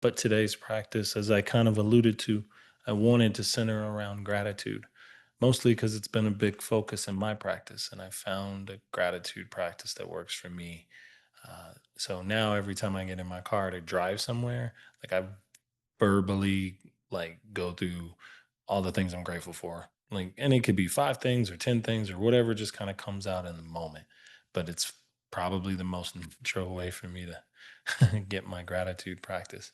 But today's practice, as I kind of alluded to, I wanted to center around gratitude, mostly because it's been a big focus in my practice. And I found a gratitude practice that works for me. So now every time I get in my car to drive somewhere, like I verbally like go through all the things I'm grateful for. Like, and it could be 5 things or 10 things or whatever just kind of comes out in the moment. But it's probably the most natural way for me to get my gratitude practice.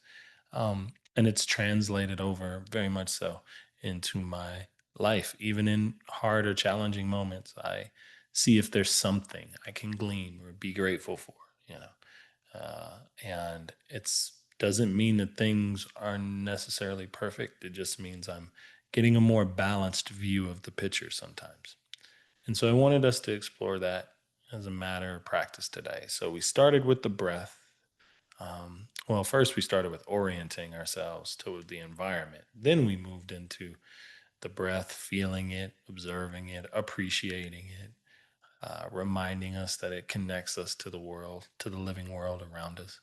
And it's translated over very much so into my life. Even in hard or challenging moments, I see if there's something I can glean or be grateful for, you know. And it's doesn't mean that things are necessarily perfect. It just means I'm getting a more balanced view of the picture sometimes. And so I wanted us to explore that as a matter of practice today. So we started with the breath. Well, first we started with orienting ourselves toward the environment. Then we moved into the breath, feeling it, observing it, appreciating it, reminding us that it connects us to the world, to the living world around us.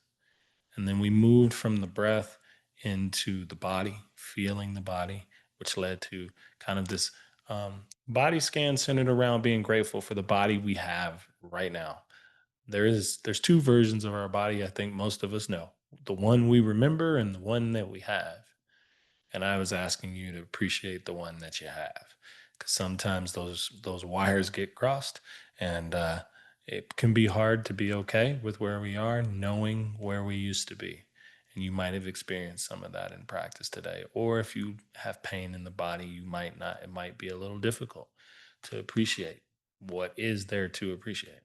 And then we moved from the breath into the body, feeling the body, which led to kind of this body scan centered around being grateful for the body we have right now. There's two versions of our body I think most of us know. The one we remember and the one that we have. And I was asking you to appreciate the one that you have, because sometimes those wires get crossed, and it can be hard to be okay with where we are, knowing where we used to be. And you might have experienced some of that in practice today. Or if you have pain in the body, you might not. It might be a little difficult to appreciate what is there to appreciate.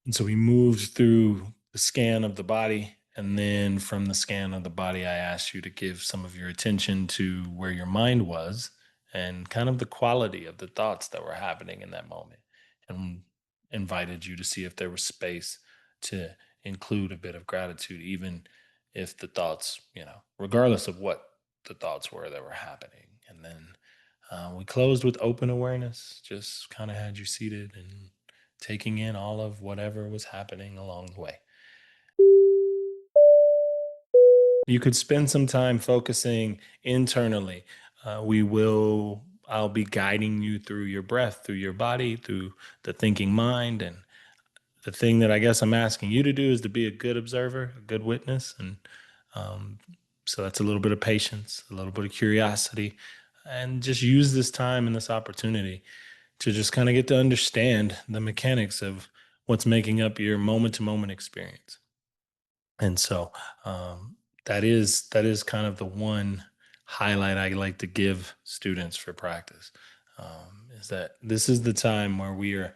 And so we moved through the scan of the body. And then from the scan of the body, I asked you to give some of your attention to where your mind was and kind of the quality of the thoughts that were happening in that moment. And invited you to see if there was space to include a bit of gratitude, even if the thoughts, regardless of what the thoughts were that were happening. And then we closed with open awareness, just kind of had you seated and taking in all of whatever was happening along the way. You could spend some time focusing internally. I'll be guiding you through your breath, through your body, through the thinking mind. And the thing that I guess I'm asking you to do is to be a good observer, a good witness. And um, so that's a little bit of patience, a little bit of curiosity, and just use this time and this opportunity to just kind of get to understand the mechanics of what's making up your moment to moment experience. And so that is kind of the one highlight I like to give students for practice, is that this is the time where we are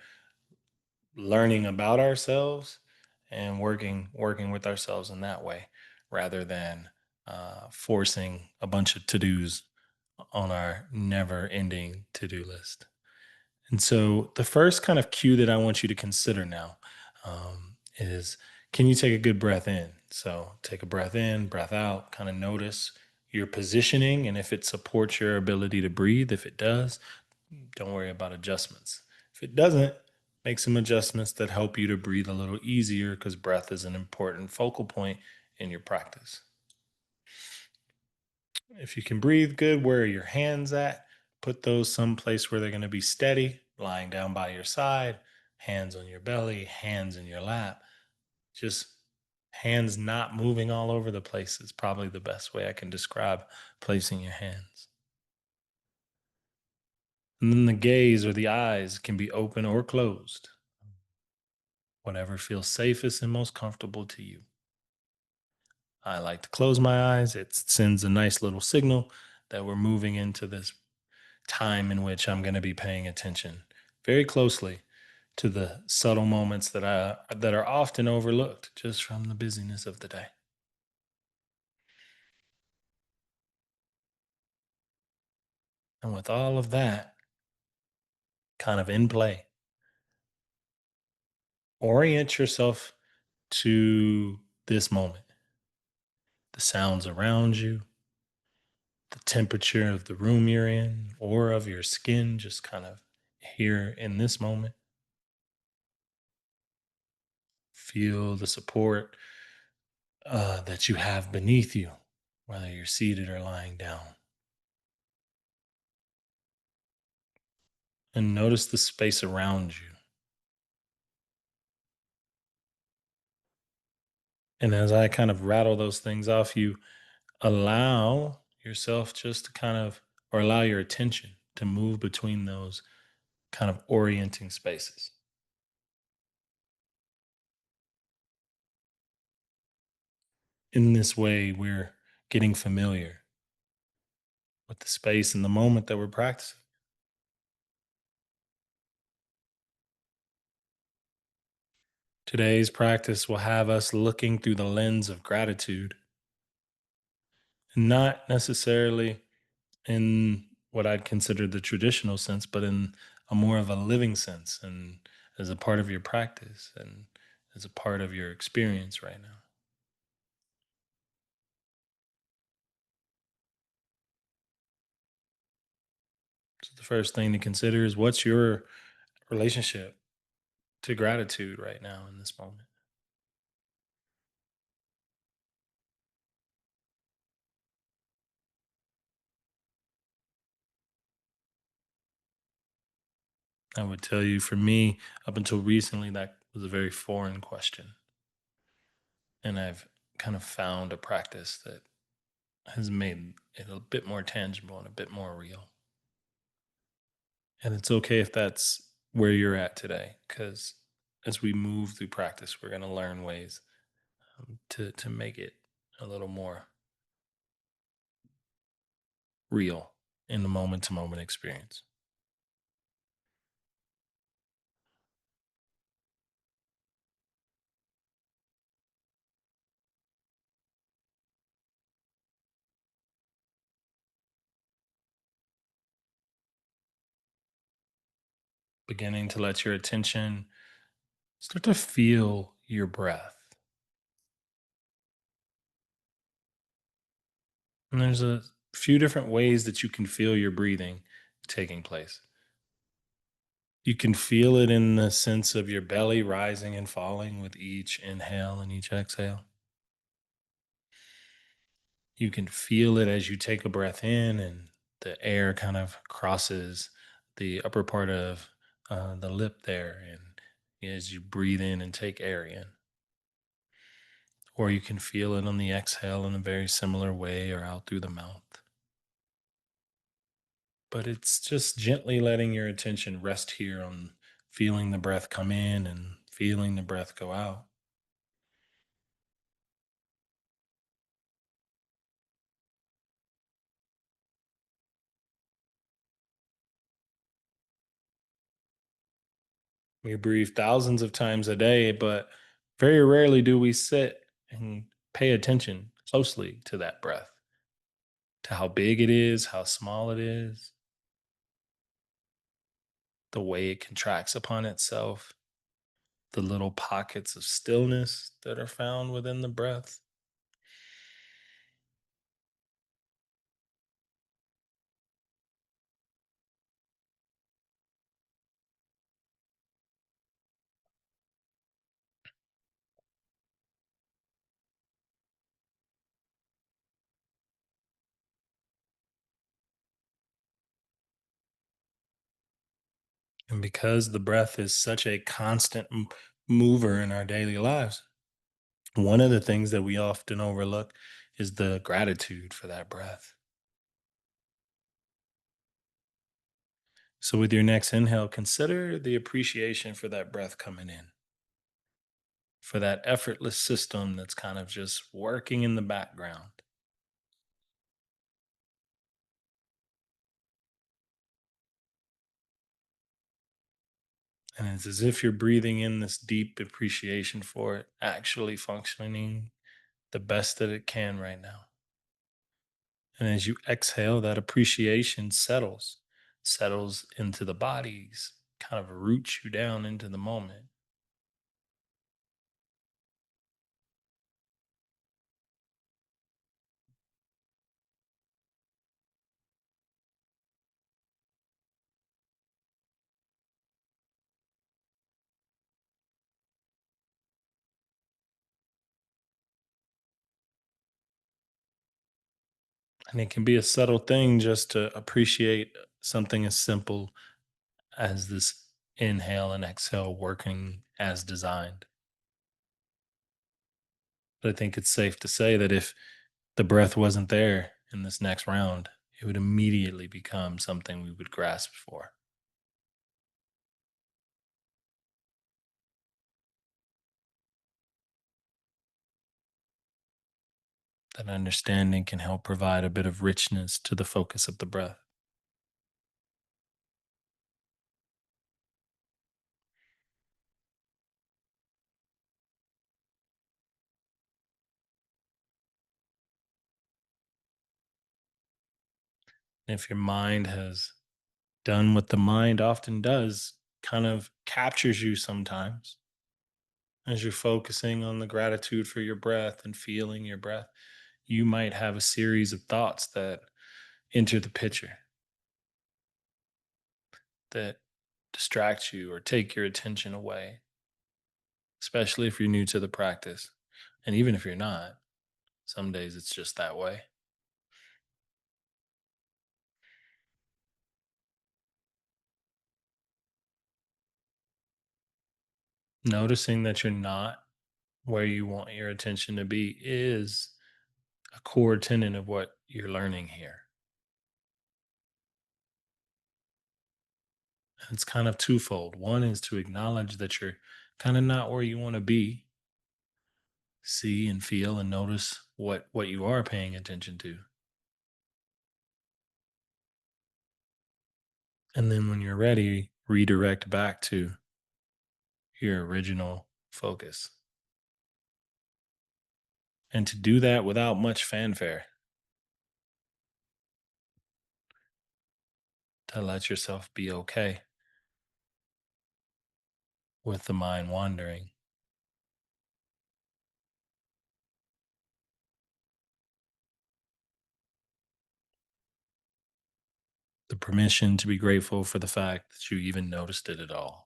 learning about ourselves and working with ourselves in that way, rather than forcing a bunch of to dos on our never ending to do list. And so the first kind of cue that I want you to consider now, is, can you take a good breath in? So take a breath in, breath out, kind of notice your positioning and if it supports your ability to breathe. If it does, don't worry about adjustments. If it doesn't, make some adjustments that help you to breathe a little easier, because breath is an important focal point in your practice. If you can breathe good, where are your hands at? Put those someplace where they're going to be steady, lying down by your side, hands on your belly, hands in your lap. Just hands not moving all over the place is probably the best way I can describe placing your hands. And then the gaze or the eyes can be open or closed, whatever feels safest and most comfortable to you. I like to close my eyes. It sends a nice little signal that we're moving into this time in which I'm going to be paying attention very closely to the subtle moments that are often overlooked just from the busyness of the day. And with all of that kind of in play, orient yourself to this moment, the sounds around you, the temperature of the room you're in or of your skin, just kind of here in this moment. Feel the support that you have beneath you, whether you're seated or lying down. And notice the space around you. And as I kind of rattle those things off, you allow yourself just to kind of, or allow your attention to move between those kind of orienting spaces. In this way, we're getting familiar with the space and the moment that we're practicing. Today's practice will have us looking through the lens of gratitude, not necessarily in what I'd consider the traditional sense, but in a more of a living sense and as a part of your practice and as a part of your experience right now. So the first thing to consider is, what's your relationship to gratitude right now in this moment? I would tell you, for me, up until recently, that was a very foreign question. And I've kind of found a practice that has made it a bit more tangible and a bit more real. And it's okay if that's where you're at today, because as we move through practice, we're going to learn ways to make it a little more real in the moment to moment experience. Beginning to let your attention start to feel your breath. And there's a few different ways that you can feel your breathing taking place. You can feel it in the sense of your belly rising and falling with each inhale and each exhale. You can feel it as you take a breath in and the air kind of crosses the upper part of the lip there. And as you breathe in and take air in, or you can feel it on the exhale in a very similar way or out through the mouth. But it's just gently letting your attention rest here on feeling the breath come in and feeling the breath go out. We breathe thousands of times a day, but very rarely do we sit and pay attention closely to that breath, to how big it is, how small it is, the way it contracts upon itself, the little pockets of stillness that are found within the breath. And because the breath is such a constant mover in our daily lives, one of the things that we often overlook is the gratitude for that breath. So, with your next inhale, consider the appreciation for that breath coming in, for that effortless system that's kind of just working in the background. And it's as if you're breathing in this deep appreciation for it actually functioning the best that it can right now. And as you exhale, that appreciation settles into the bodies, kind of roots you down into the moment. And it can be a subtle thing just to appreciate something as simple as this inhale and exhale working as designed. But I think it's safe to say that if the breath wasn't there in this next round, it would immediately become something we would grasp for. That understanding can help provide a bit of richness to the focus of the breath. And if your mind has done what the mind often does, kind of captures you sometimes as you're focusing on the gratitude for your breath and feeling your breath, you might have a series of thoughts that enter the picture that distract you or take your attention away, especially if you're new to the practice. And even if you're not, some days it's just that way. Noticing that you're not where you want your attention to be is a core tenet of what you're learning here. And it's kind of twofold. One is to acknowledge that you're kind of not where you want to be, see and feel and notice what you are paying attention to. And then when you're ready, redirect back to your original focus. And to do that without much fanfare, to let yourself be okay with the mind wandering, the permission to be grateful for the fact that you even noticed it at all.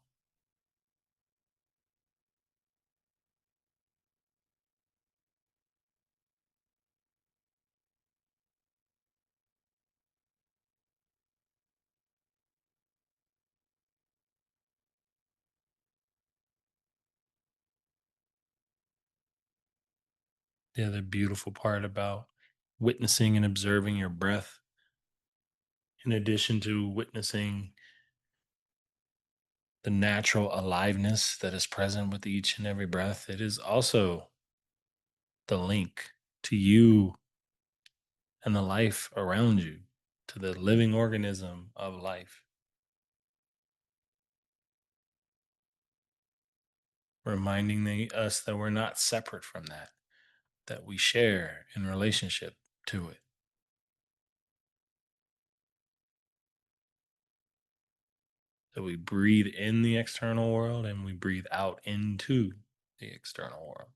The other beautiful part about witnessing and observing your breath, in addition to witnessing the natural aliveness that is present with each and every breath, it is also the link to you and the life around you, to the living organism of life, reminding us that we're not separate from that, that we share in relationship to it, that we breathe in the external world and we breathe out into the external world.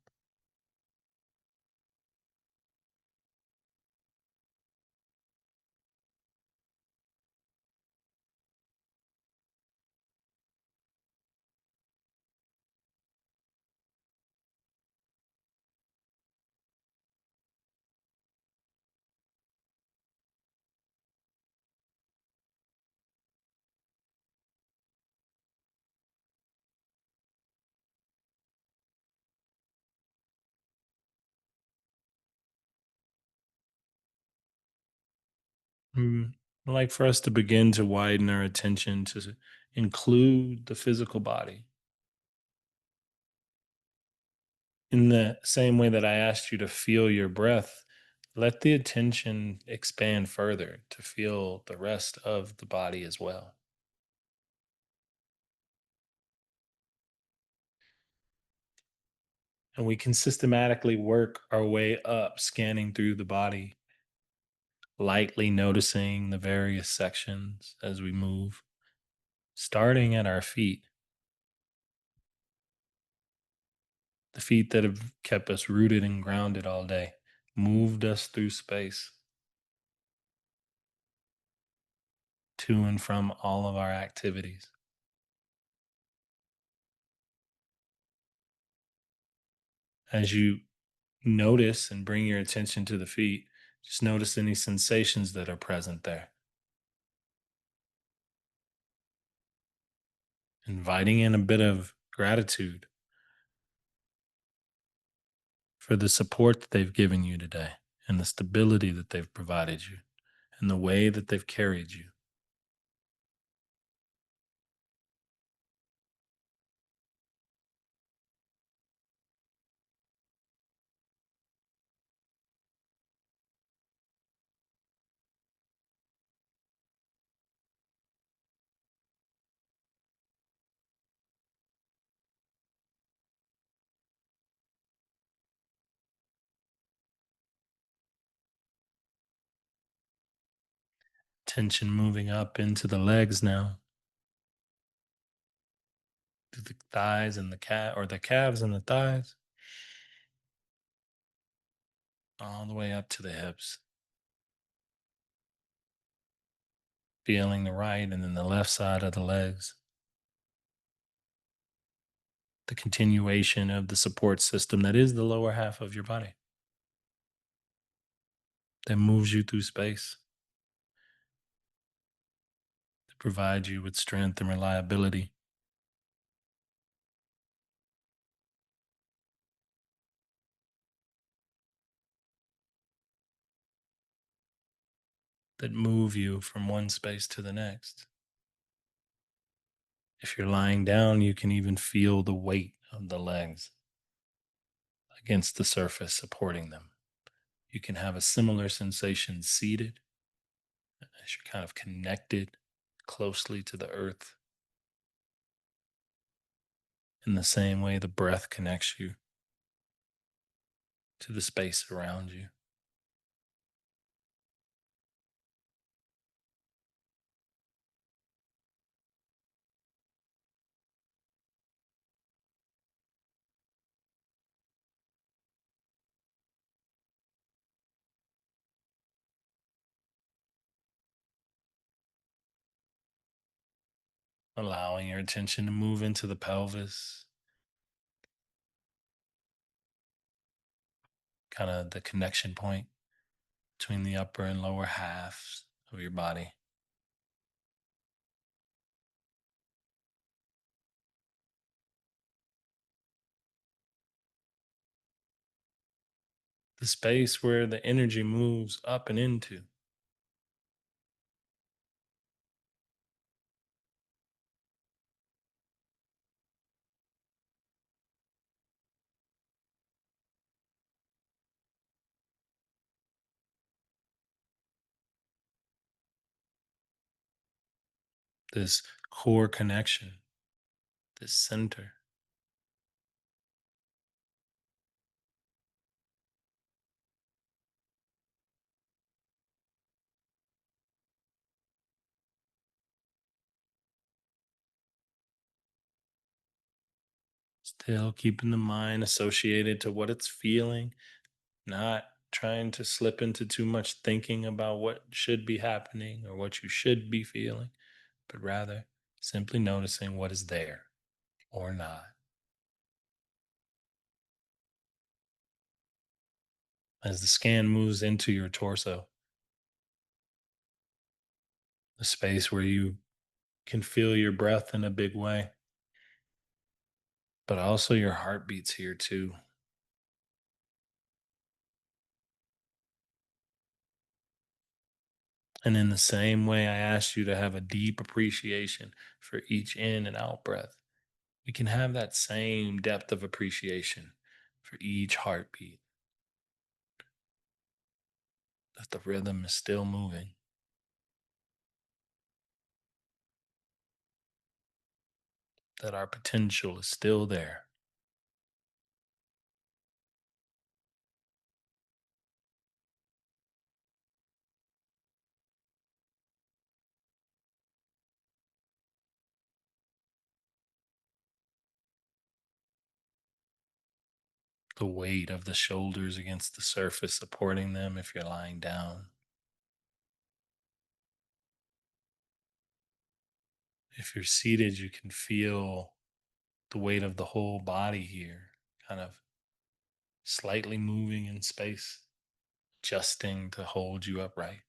I'd like for us to begin to widen our attention to include the physical body. In the same way that I asked you to feel your breath, let the attention expand further to feel the rest of the body as well. And we can systematically work our way up, scanning through the body, lightly noticing the various sections as we move, starting at our feet, the feet that have kept us rooted and grounded all day, moved us through space to and from all of our activities. As you notice and bring your attention to the feet, Just notice any sensations that are present there. Inviting in a bit of gratitude for the support that they've given you today and the stability that they've provided you and the way that they've carried you. Tension moving up into the legs now, to the thighs and the cat or the calves and the thighs, all the way up to the hips. Feeling the right and then the left side of the legs. The continuation of the support system that is the lower half of your body that moves you through space, that provides you with strength and reliability, that move you from one space to the next. If you're lying down, you can even feel the weight of the legs against the surface supporting them. You can have a similar sensation seated as you're kind of connected closely to the earth in the same way the breath connects you to the space around you. Allowing your attention to move into the pelvis, kind of the connection point between the upper and lower halves of your body. The space where the energy moves up and into. This core connection, this center. Still keeping the mind associated to what it's feeling, not trying to slip into too much thinking about what should be happening or what you should be feeling, but rather simply noticing what is there or not. As the scan moves into your torso, the space where you can feel your breath in a big way, but also your heartbeats here too. And in the same way, I asked you to have a deep appreciation for each in and out breath. We can have that same depth of appreciation for each heartbeat, that the rhythm is still moving, that our potential is still there. The weight of the shoulders against the surface supporting them if you're lying down. If you're seated, you can feel the weight of the whole body here, kind of slightly moving in space, adjusting to hold you upright,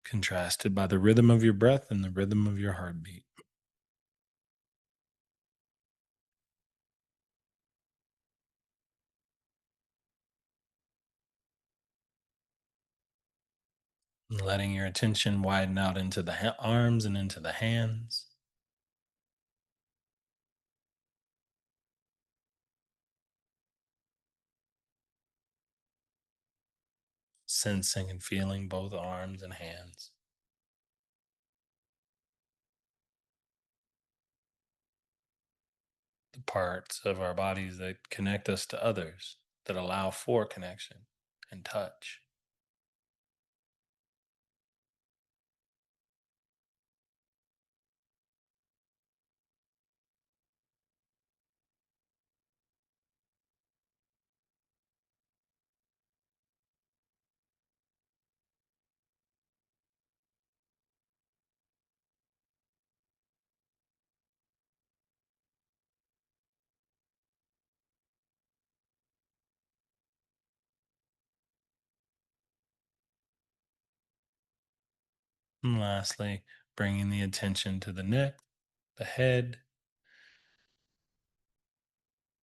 contrasted by the rhythm of your breath and the rhythm of your heartbeat. And letting your attention widen out into the arms and into the hands, sensing and feeling both arms and hands, the parts of our bodies that connect us to others, that allow for connection and touch. And lastly, bringing the attention to the neck, the head,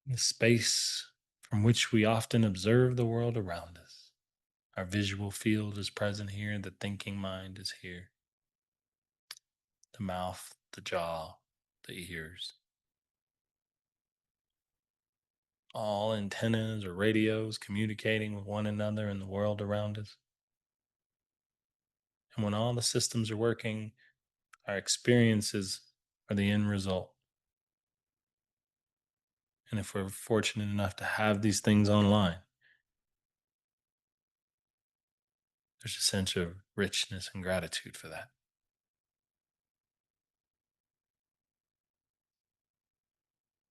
the space from which we often observe the world around us. Our visual field is present here, the thinking mind is here, the mouth, the jaw, the ears. All antennas or radios communicating with one another in the world around us. And when all the systems are working, our experiences are the end result. And if we're fortunate enough to have these things online, there's a sense of richness and gratitude for that.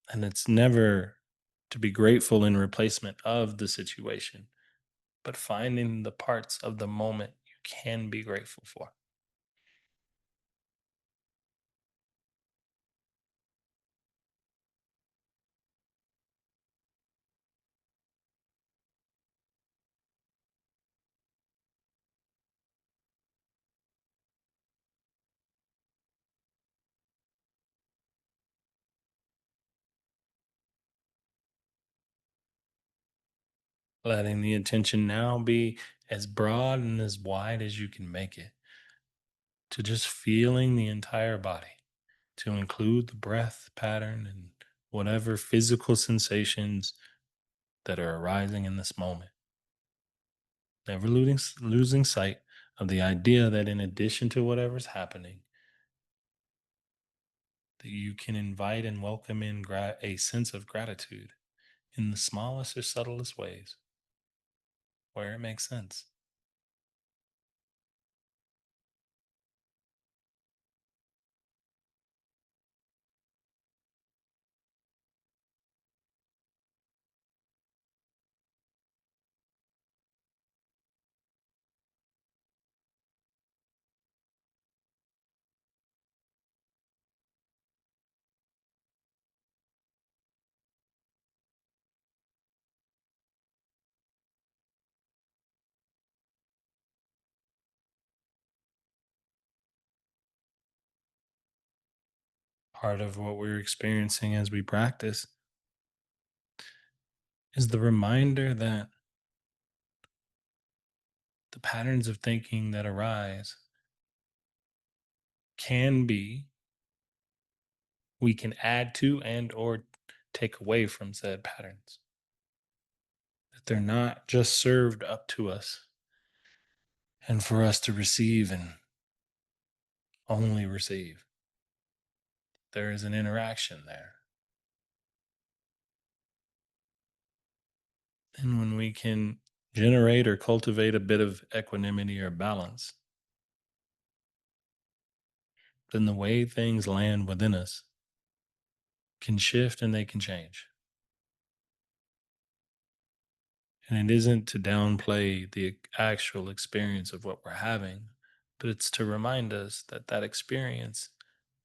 And it's never to be grateful in replacement of the situation, but finding the parts of the moment you can be grateful for. Letting the attention now be as broad and as wide as you can make it, to just feeling the entire body, to include the breath pattern and whatever physical sensations that are arising in this moment. Never losing sight of the idea that in addition to whatever's happening, that you can invite and welcome in a sense of gratitude in the smallest or subtlest ways where it makes sense. Part of what we're experiencing as we practice is the reminder that the patterns of thinking that arise can be, we can add to and or take away from said patterns. That they're not just served up to us and for us to receive and only receive. There is an interaction there. And when we can generate or cultivate a bit of equanimity or balance, then the way things land within us can shift and they can change. And it isn't to downplay the actual experience of what we're having, but it's to remind us that that experience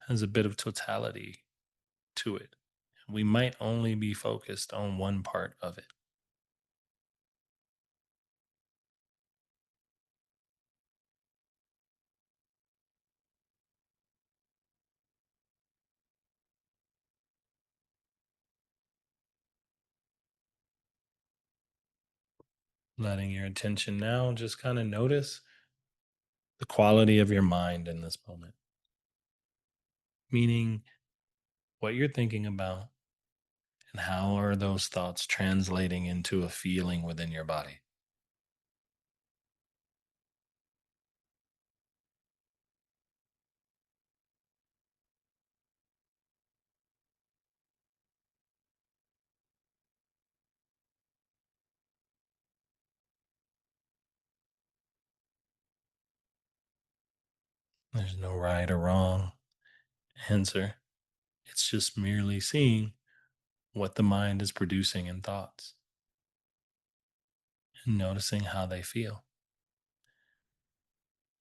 has a bit of totality to it. we might only be focused on one part of it. Letting your attention now just kind of notice the quality of your mind in this moment, meaning what you're thinking about and how are those thoughts translating into a feeling within your body. There's no right or wrong answer. It's just merely seeing what the mind is producing in thoughts and noticing how they feel.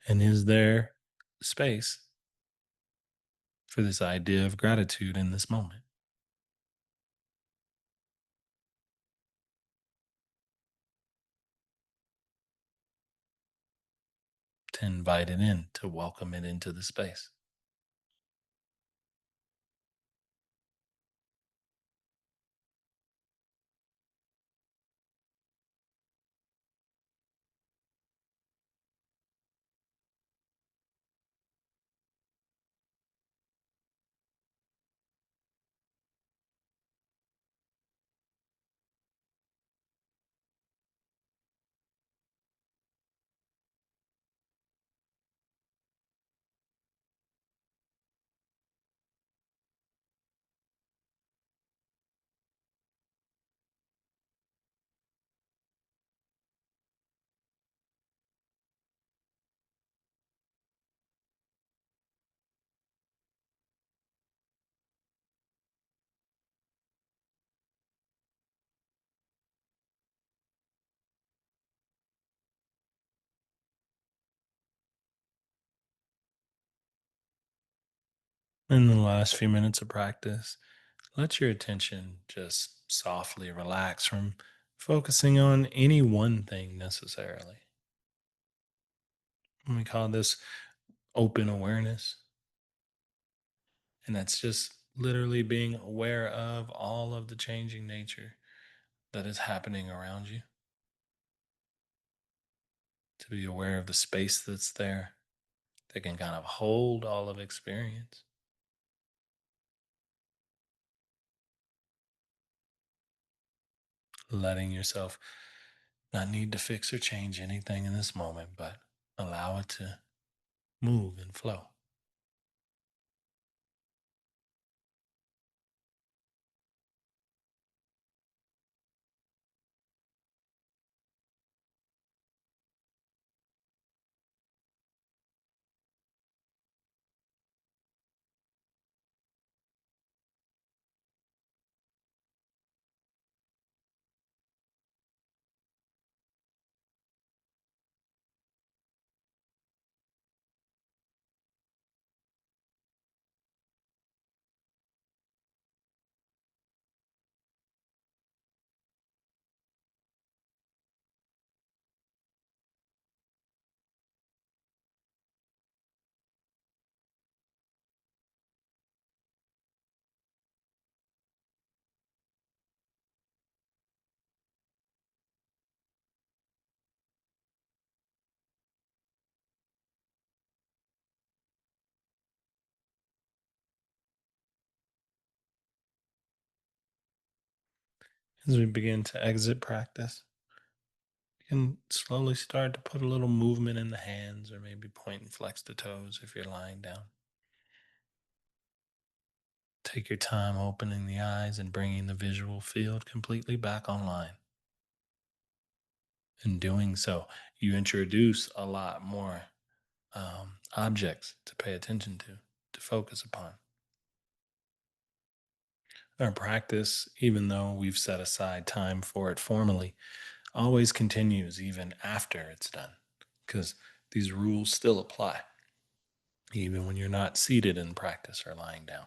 And is there space for this idea of gratitude in this moment to invite it in, to welcome it into the space? In the last few minutes of practice, let your attention just softly relax from focusing on any one thing necessarily. We call this open awareness. And that's just literally being aware of all of the changing nature that is happening around you, to be aware of the space that's there that can kind of hold all of experience, letting yourself not need to fix or change anything in this moment, but allow it to move and flow. As we begin to exit practice, you can slowly start to put a little movement in the hands or maybe point and flex the toes if you're lying down. Take your time opening the eyes and bringing the visual field completely back online. In doing so, you introduce a lot more objects to pay attention to focus upon. Our practice, even though we've set aside time for it formally, always continues even after it's done because these rules still apply, even when you're not seated in practice or lying down.